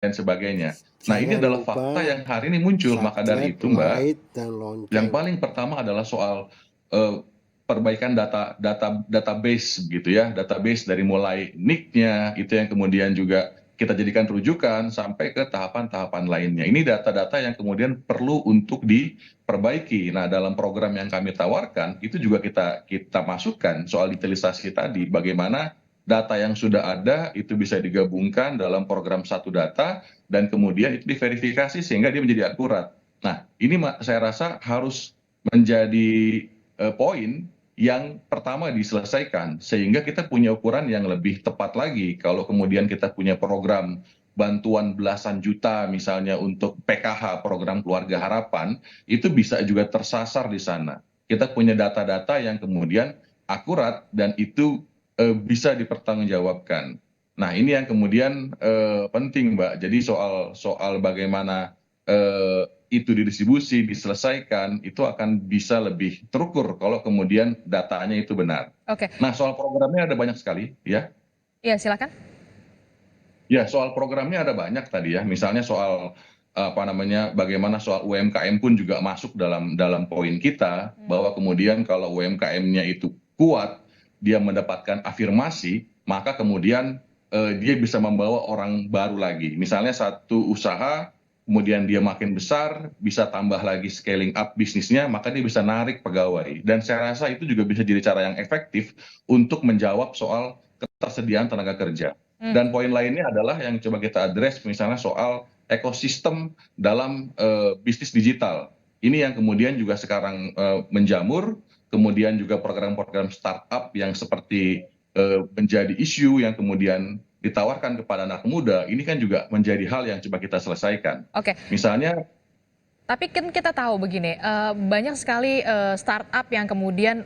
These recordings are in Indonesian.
dan sebagainya. Nah, ini Jangan adalah fakta lupa yang hari ini muncul. Maka dari subscribe, itu, Mbak, like, dan yang lonceng. paling pertama adalah soal perbaikan database gitu ya, database dari mulai NIK-nya itu yang kemudian juga kita jadikan rujukan sampai ke tahapan-tahapan lainnya. Ini data-data yang kemudian perlu untuk diperbaiki. Nah, dalam program yang kami tawarkan itu juga kita masukkan soal digitalisasi tadi, bagaimana data yang sudah ada itu bisa digabungkan dalam program satu data dan kemudian itu diverifikasi sehingga dia menjadi akurat. Nah, ini saya rasa harus menjadi poin yang pertama diselesaikan sehingga kita punya ukuran yang lebih tepat lagi. Kalau kemudian kita punya program bantuan belasan juta misalnya untuk PKH, program keluarga harapan, itu bisa juga tersasar di sana. Kita punya data-data yang kemudian akurat dan itu bisa dipertanggungjawabkan. Nah, ini yang kemudian penting, Mbak. Jadi soal soal bagaimana itu didistribusi, diselesaikan, itu akan bisa lebih terukur kalau kemudian datanya itu benar. Oke, Nah, soal programnya ada banyak sekali, ya. iya silakan. Ya, soal programnya ada banyak tadi ya. Misalnya soal apa namanya, bagaimana soal UMKM pun juga masuk dalam poin kita bahwa kemudian kalau UMKM-nya itu kuat, dia mendapatkan afirmasi, maka kemudian dia bisa membawa orang baru lagi. Misalnya satu usaha, kemudian dia makin besar, bisa tambah lagi scaling up bisnisnya, maka dia bisa narik pegawai. Dan saya rasa itu juga bisa jadi cara yang efektif untuk menjawab soal ketersediaan tenaga kerja. Hmm. Dan poin lainnya adalah yang coba kita address misalnya soal ekosistem dalam bisnis digital. Ini yang kemudian juga sekarang menjamur, kemudian juga program-program startup yang seperti menjadi isu yang kemudian ditawarkan kepada anak muda, ini kan juga menjadi hal yang coba kita selesaikan. Oke, Misalnya, tapi kan kita tahu begini, banyak sekali startup yang kemudian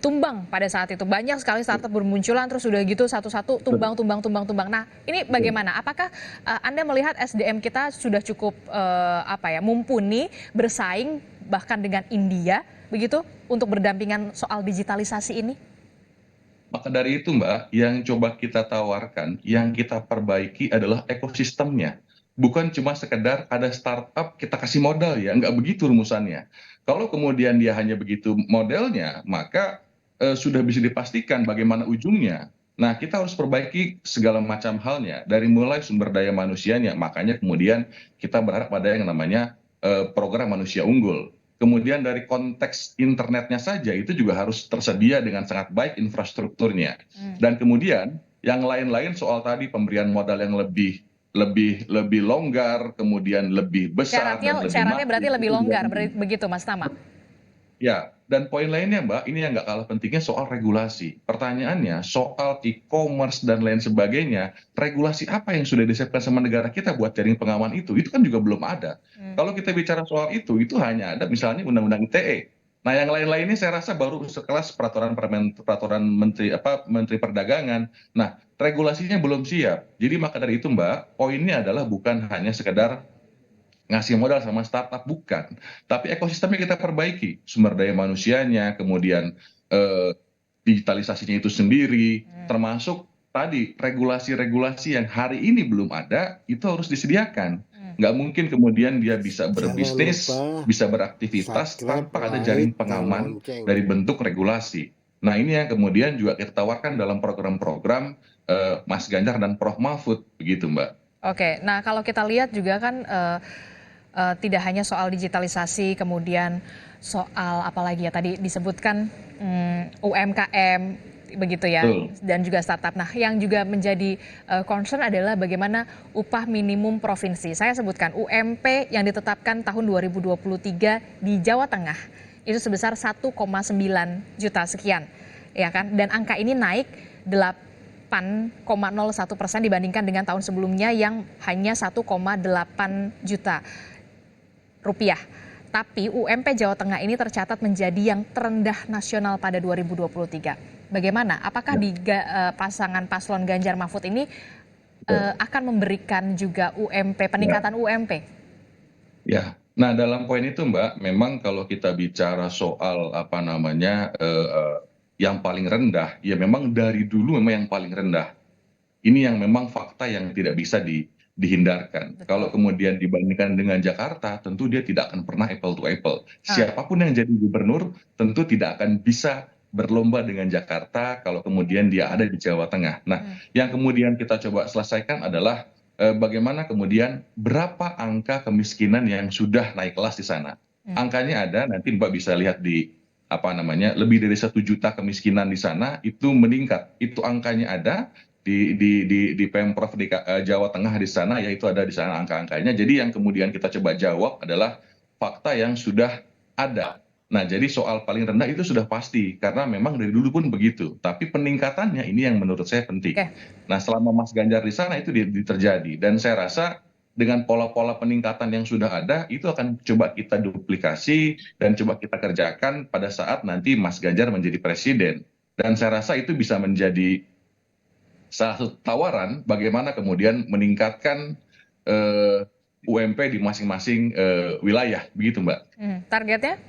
tumbang pada saat itu. Banyak sekali startup bermunculan terus udah gitu satu-satu tumbang, tumbang, tumbang, tumbang. Nah, ini bagaimana? Apakah Anda melihat SDM kita sudah cukup mumpuni bersaing bahkan dengan India begitu untuk berdampingan soal digitalisasi ini? maka dari itu, Mbak, yang coba kita tawarkan, yang kita perbaiki adalah ekosistemnya. Bukan cuma sekedar ada startup kita kasih modal ya, nggak begitu rumusannya. Kalau kemudian dia hanya begitu modelnya, maka sudah bisa dipastikan bagaimana ujungnya. Nah, kita harus perbaiki segala macam halnya, dari mulai sumber daya manusianya. Makanya kemudian kita berharap pada yang namanya program manusia unggul. Kemudian dari konteks internetnya saja itu juga harus tersedia dengan sangat baik infrastrukturnya. Dan kemudian yang lain-lain soal tadi pemberian modal yang lebih lebih lebih longgar, kemudian lebih besar dan Syaratnya lebih syaratnya berarti masif lebih itu juga longgar, penting. begitu Mas Tama? Ya, dan poin lainnya Mbak, ini yang nggak kalah pentingnya soal regulasi. Pertanyaannya soal e-commerce dan lain sebagainya, regulasi apa yang sudah disiapkan sama negara kita buat jaring pengaman itu? Itu kan juga belum ada. Kalau kita bicara soal itu hanya ada misalnya Undang-Undang ITE. Nah, yang lain-lainnya saya rasa baru sekelas peraturan Menteri Perdagangan. Nah, regulasinya belum siap. Jadi maka dari itu Mbak, poinnya adalah bukan hanya sekedar ngasih modal sama startup, bukan, tapi ekosistemnya kita perbaiki, sumber daya manusianya, kemudian eh, digitalisasinya itu sendiri, termasuk tadi regulasi-regulasi yang hari ini belum ada itu harus disediakan. Nggak mungkin kemudian dia bisa Jangan berbisnis, lupa bisa beraktivitas subscribe, tanpa ada jaring like, dan pengaman lonceng. dari bentuk regulasi. Nah, ini yang kemudian juga kita tawarkan dalam program-program Mas Ganjar dan Prof Mahfud, begitu Mbak. Oke, nah kalau kita lihat juga kan tidak hanya soal digitalisasi, kemudian soal apalagi ya tadi disebutkan UMKM begitu ya, Betul. dan juga startup. Nah, yang juga menjadi concern adalah bagaimana upah minimum provinsi. Saya sebutkan UMP yang ditetapkan tahun 2023 di Jawa Tengah itu sebesar 1,9 juta sekian, ya kan? Dan angka ini naik 8,01% dibandingkan dengan tahun sebelumnya yang hanya 1,8 juta rupiah. Tapi UMP Jawa Tengah ini tercatat menjadi yang terendah nasional pada 2023. Bagaimana? Apakah di pasangan paslon Ganjar Mahfud ini akan memberikan juga UMP, peningkatan UMP? Ya, nah dalam poin itu Mbak, memang kalau kita bicara soal apa namanya yang paling rendah, ya memang dari dulu memang yang paling rendah. Ini yang memang fakta yang tidak bisa dihindarkan. Betul. Kalau kemudian dibandingkan dengan Jakarta, tentu dia tidak akan pernah apple to apple. Ah, Siapapun yang jadi gubernur, tentu tidak akan bisa berlomba dengan Jakarta kalau kemudian dia ada di Jawa Tengah. Nah, yang kemudian kita coba selesaikan adalah bagaimana kemudian berapa angka kemiskinan yang sudah naik kelas di sana. Angkanya ada, nanti Mbak bisa lihat di apa namanya, lebih dari 1 juta kemiskinan di sana itu meningkat. Itu angkanya ada di Pemprov Jawa Tengah di sana, yaitu ada di sana angka-angkanya. Jadi yang kemudian kita coba jawab adalah fakta yang sudah ada. Nah, jadi soal paling rendah itu sudah pasti, karena memang dari dulu pun begitu. Tapi peningkatannya ini yang menurut saya penting. oke. Nah, selama Mas Ganjar di sana itu terjadi. Dan saya rasa dengan pola-pola peningkatan yang sudah ada, itu akan coba kita duplikasi dan coba kita kerjakan pada saat nanti Mas Ganjar menjadi presiden. Dan saya rasa itu bisa menjadi salah satu tawaran bagaimana kemudian meningkatkan UMP di masing-masing wilayah, begitu Mbak. Targetnya?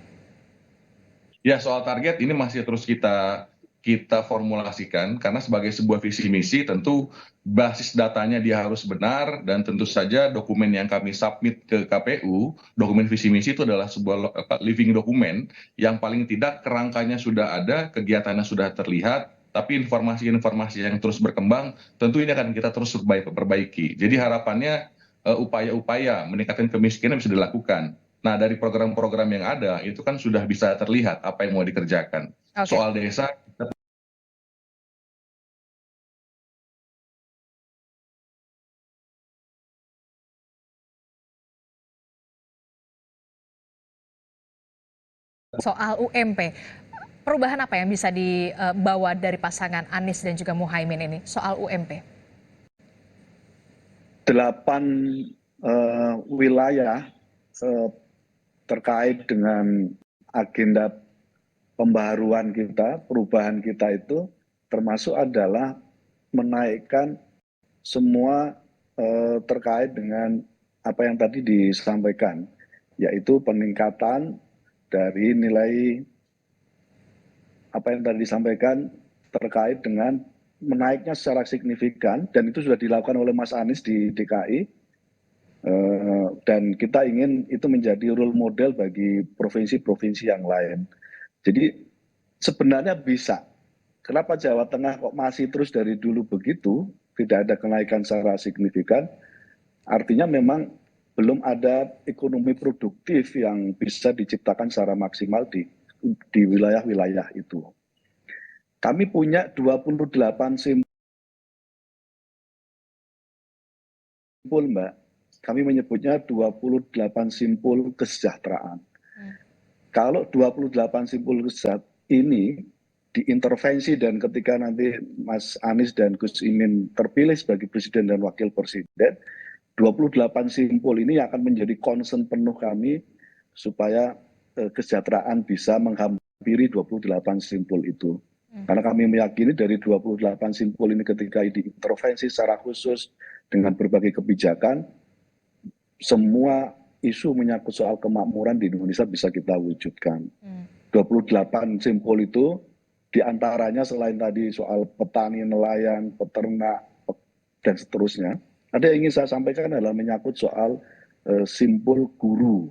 Ya, soal target ini masih terus kita formulasikan karena sebagai sebuah visi misi tentu basis datanya dia harus benar, dan tentu saja dokumen yang kami submit ke KPU, dokumen visi misi itu adalah sebuah living dokumen yang paling tidak kerangkanya sudah ada, kegiatannya sudah terlihat, tapi informasi-informasi yang terus berkembang tentu ini akan kita terus perbaiki. Jadi harapannya upaya-upaya meningkatkan kemiskinan bisa dilakukan. Nah, dari program-program yang ada itu kan sudah bisa terlihat apa yang mau dikerjakan. Oke. Soal desa, Soal UMP, perubahan apa yang bisa dibawa dari pasangan Anies dan juga Muhaimin ini soal UMP? 8 wilayah terkait dengan agenda pembaharuan kita, perubahan kita itu termasuk adalah menaikkan semua terkait dengan apa yang tadi disampaikan, yaitu peningkatan dari nilai apa yang tadi disampaikan terkait dengan menaiknya secara signifikan, dan itu sudah dilakukan oleh Mas Anies di DKI, dan kita ingin itu menjadi role model bagi provinsi-provinsi yang lain. Jadi sebenarnya bisa. Kenapa Jawa Tengah kok masih terus dari dulu begitu, tidak ada kenaikan secara signifikan? Artinya memang belum ada ekonomi produktif yang bisa diciptakan secara maksimal di wilayah-wilayah itu. Kami punya 28 simpul, Mbak. Kami menyebutnya 28 simpul kesejahteraan. Kalau 28 simpul kesejahteraan ini diintervensi, dan ketika nanti Mas Anies dan Gus Imin terpilih sebagai presiden dan wakil presiden, 28 simpul ini akan menjadi concern penuh kami supaya kesejahteraan bisa menghampiri 28 simpul itu. Karena kami meyakini dari 28 simpul ini ketika diintervensi secara khusus dengan berbagai kebijakan, semua isu menyangkut soal kemakmuran di Indonesia bisa kita wujudkan. 28 simpul itu diantaranya selain tadi soal petani, nelayan, peternak, dan seterusnya, ada yang ingin saya sampaikan adalah menyangkut soal simpul guru.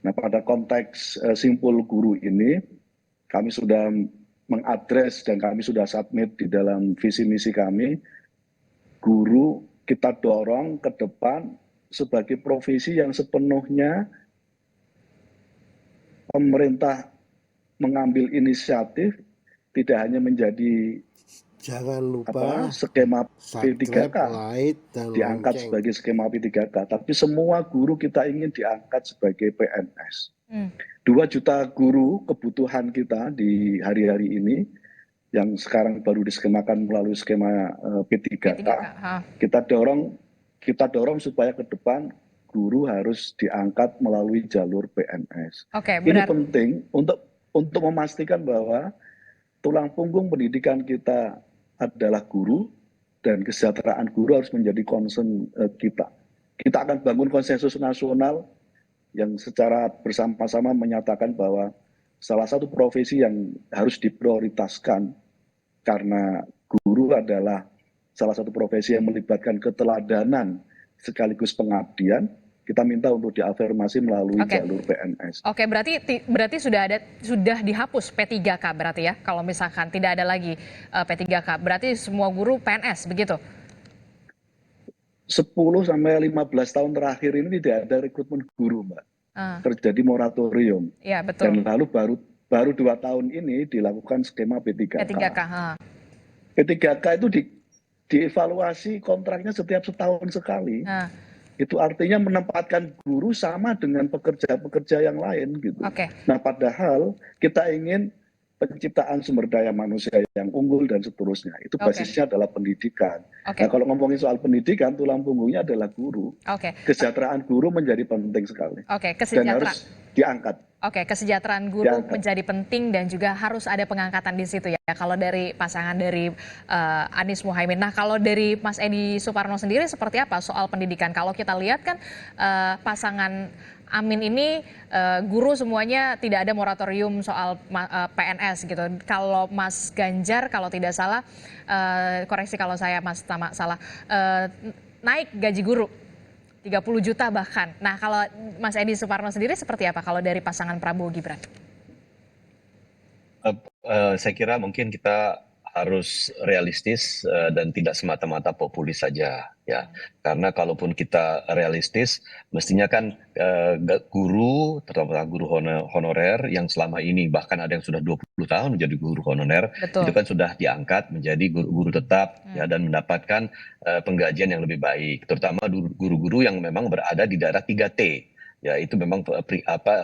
Nah, pada konteks simpul guru ini, kami sudah mengadres dan kami sudah submit di dalam visi misi kami, guru kita dorong ke depan sebagai profesi yang sepenuhnya pemerintah mengambil inisiatif, tidak hanya menjadi Jangan lupa skema subscribe, P3K like, dan diangkat lonceng. sebagai skema P3K, tapi semua guru kita ingin diangkat sebagai PNS. 2 juta guru kebutuhan kita di hari-hari ini yang sekarang baru diskemakan melalui skema P3K. Kita dorong supaya ke depan guru harus diangkat melalui jalur PNS. Oke, Ini benar. penting untuk memastikan bahwa tulang punggung pendidikan kita adalah guru, dan kesejahteraan guru harus menjadi concern kita. Kita akan bangun konsensus nasional yang secara bersama-sama menyatakan bahwa salah satu profesi yang harus diprioritaskan karena guru adalah salah satu profesi yang melibatkan keteladanan sekaligus pengabdian, kita minta untuk diafirmasi melalui Oke. jalur PNS. Oke, berarti sudah dihapus P3K berarti ya. Kalau misalkan tidak ada lagi P3K, berarti semua guru PNS begitu. 10 sampai 15 tahun terakhir ini tidak ada rekrutmen guru, Mbak. Terjadi moratorium. Iya, betul. Dan lalu baru 2 tahun ini dilakukan skema P3K. P3K itu dievaluasi kontraknya setiap setahun sekali. Itu artinya menempatkan guru sama dengan pekerja-pekerja yang lain gitu. Nah, padahal kita ingin penciptaan sumber daya manusia yang unggul dan seterusnya. Itu basisnya adalah pendidikan. Nah, kalau ngomongin soal pendidikan, tulang punggungnya adalah guru. Kesejahteraan guru menjadi penting sekali. Dan harus diangkat. Kesejahteraan guru menjadi penting dan juga harus ada pengangkatan di situ ya. Kalau dari pasangan dari Anies Muhaimin. Nah, kalau dari Mas Edi Suparno sendiri seperti apa soal pendidikan? Kalau kita lihat kan pasangan Amin ini guru semuanya tidak ada moratorium soal PNS gitu. Kalau Mas Ganjar kalau tidak salah, koreksi kalau saya Mas Tama salah, naik gaji guru 30 juta bahkan. Nah, kalau Mas Edi Suparno sendiri seperti apa kalau dari pasangan Prabowo Gibran? Saya kira mungkin kita harus realistis dan tidak semata-mata populis saja ya, karena kalaupun kita realistis mestinya kan guru, terutama guru honorer yang selama ini bahkan ada yang sudah 20 tahun menjadi guru honorer, itu kan sudah diangkat menjadi guru tetap ya, dan mendapatkan penggajian yang lebih baik, terutama guru-guru yang memang berada di daerah 3T. Ya, itu memang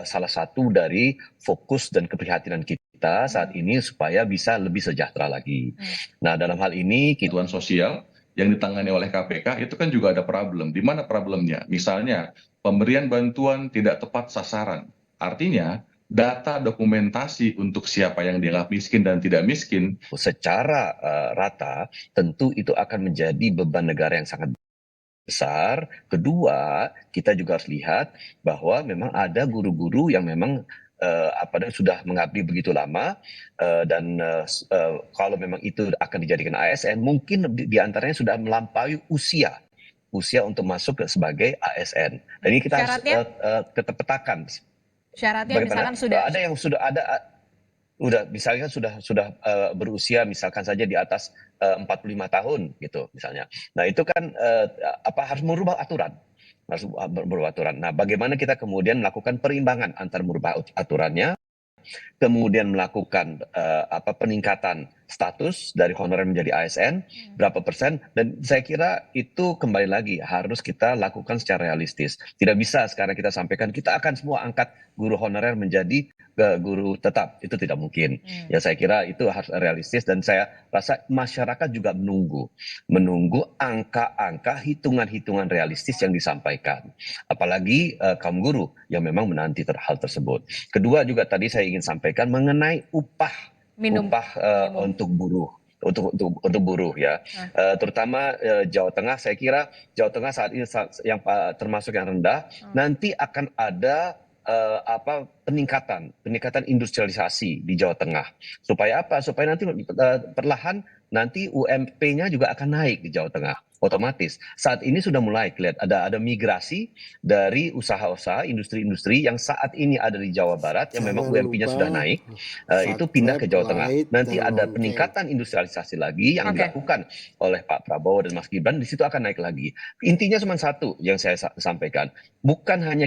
salah satu dari fokus dan keprihatinan kita saat ini supaya bisa lebih sejahtera lagi. Nah, dalam hal ini bantuan sosial yang ditangani oleh KPK itu kan juga ada problem. Di mana problemnya? Misalnya pemberian bantuan tidak tepat sasaran. Artinya data dokumentasi untuk siapa yang dianggap miskin dan tidak miskin secara rata tentu itu akan menjadi beban negara yang sangat besar. Kedua, kita juga harus lihat bahwa memang ada guru-guru yang memang sudah mengabdi begitu lama dan kalau memang itu akan dijadikan ASN, mungkin di antaranya sudah melampaui usia untuk masuk sebagai ASN. Dan ini kita harus petakan. Syaratnya misalkan sudah ada yang misalkan sudah berusia misalkan saja di atas 45 tahun gitu misalnya. Nah, itu kan harus merubah aturan. Nah, bagaimana kita kemudian melakukan perimbangan antara merubah aturannya, kemudian melakukan peningkatan status dari honorer menjadi ASN berapa persen, dan saya kira itu kembali lagi harus kita lakukan secara realistis. Tidak bisa sekarang kita sampaikan kita akan semua angkat guru honorer menjadi guru tetap, itu tidak mungkin. Ya, saya kira itu harus realistis dan saya rasa masyarakat juga menunggu angka-angka, hitungan-hitungan realistis yang disampaikan. Apalagi kaum guru yang memang menanti hal tersebut. Kedua juga tadi saya ingin sampaikan mengenai upah untuk buruh ya, terutama Jawa Tengah. Saya kira Jawa Tengah saat ini yang termasuk yang rendah. Nanti akan ada peningkatan industrialisasi di Jawa Tengah. Supaya apa? Supaya nanti perlahan nanti UMP-nya juga akan naik di Jawa Tengah. Otomatis saat ini sudah mulai kelihatan ada migrasi dari usaha-usaha industri-industri yang saat ini ada di Jawa Barat yang memang UMP-nya sudah naik, itu pindah ke Jawa Tengah. Nanti ada peningkatan industrialisasi lagi yang dilakukan oleh Pak Prabowo dan Mas Gibran, di situ akan naik lagi. Intinya cuma satu yang saya sampaikan, bukan hanya